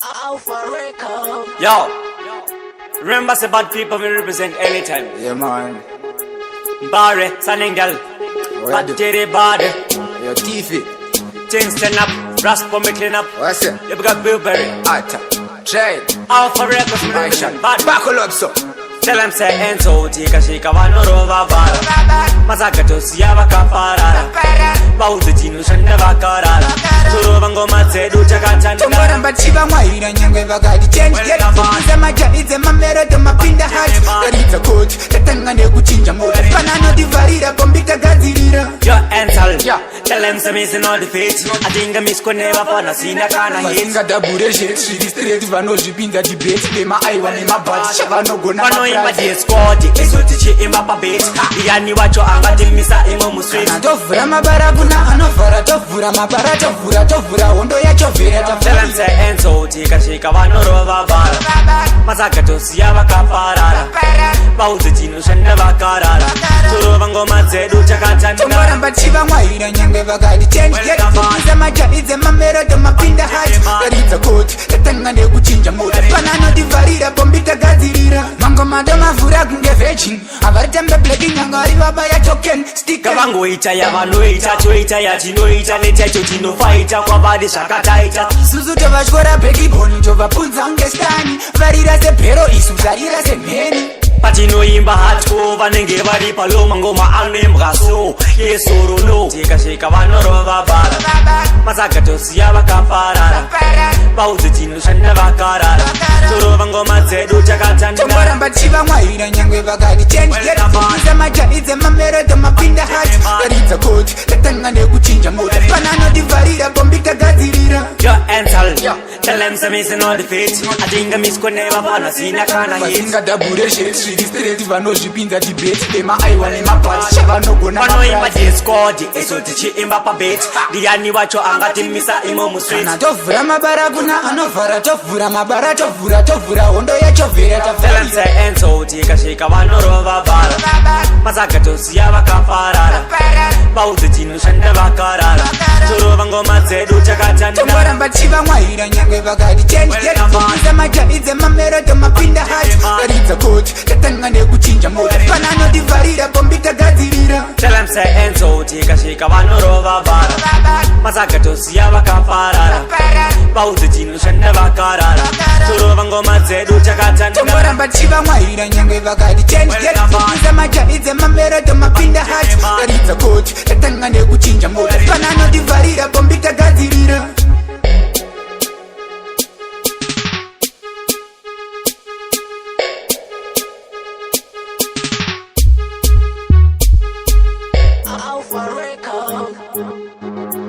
Alpha Record. Yo, remember say bad people will represent anytime. Yeah, man. Barry, Sanningal, What the- Battery Bad, Yo, Tiffy. Things turn up, Raspo me clean up. What's it? You got Blueberry. Atta. Trade. Alpha Records will Action. represent bad. Buckle up, so. Tell them say Enzo, tika shika vanorova bala. Masakato siyava kaparara. Bauzi chinu shanda vakarara. Surova ngoma zedu chakatanda. Tomoramba chiva mwaira nyangwe vakati change get Iza majaidze mamerodo mapinda hati Taritsa koti, tatanga nekuchinja mota Panano divarira, bombita gadzirira Yo Enzo, Yeah. tell them say missing all the fate. I think I miss never fana sina kana hit. Mazinga dabure shit, shiri straight vanozvipinza debate Pema aiwa nemabhati, chavanogona Vanoimba discord, izoti imba pa beat. Iyani wacho angatimisa imwe musweet. Tovhura mabara kuna anovhara tovhura mabara tovhura hondo yacho vhera Tell them say Enzo, tika shika vanorova bala. Masakato siya vakaparara. Bauzi chinu shanda vakarara. Surova ngoma zedu chakatanda. Tomoramba chiva mwaira nyangwe vakati change get Iza majaidze mamerodo mapinda hati Taritsa koti, tatanga nekuchinja mota Panano divarira, bombita gadzirira Mangoma domavhura kunge virgin Avari tembe blacking angari vabaya token Sticker Kavangoita yavanoita, toita yatinoita. Netacho tinofaita kwavadi zvakataita. Suzu tovatyora backbone tovapunza ngestani Varira sebhero isu zarira semheni Patinoimba hatko vanenge vari paloma ngoma anembwa so yesoro no. Tika shika vanorova bala. Masakato siya vakaparara. Bauzi chinu shanda vakarara. Surova ngoma zedu chakatanda. Tomoramba chiva mwaira nyangwe vakati change get Iza majaidze mamerodo mapinda hati Taritsa koti, tatanga nekuchinja mota Panano divarira, bombita gadzirira Yo Enzo, tell them say missing all the fate. I think I miss never fana sina kana hit. Mazinga dabure shit, shiri straight vanozvipinza debate Pema aiwa nemabhati, chavanogona Vanoimba discord, izoti imba pa beat. Ndiyani wacho angatimisa imwe musweet. Kana tovhura mabara kuna anovhara tovhura mabara tovhura hondo yacho vhera Tell them say Enzo, tika shika vanorova bala. Masakato siya vakaparara. Bauzi chinu shanda vakarara. Surova ngoma zedu chakatanda. Tomoramba chiva mwaira nyangwe vakati change get Iza majaidze mamerodo mapinda hati Taritsa koti, tatanga nekuchinja mota Panano divarira, bombita gadzirira Tell them say Enzo, tika shika vanorova bala. Masakato siya vakaparara. Bauzi chinu shanda vakarara. Surova ngoma zedu chakatanda. Tomoramba chiva mwaira nyangwe vakati change get Iza majaidze mamerodo mapinda hati Taritsa koti, tatanga nekuchinja mota Panano divarira, bombita gadzirira Alpha Record.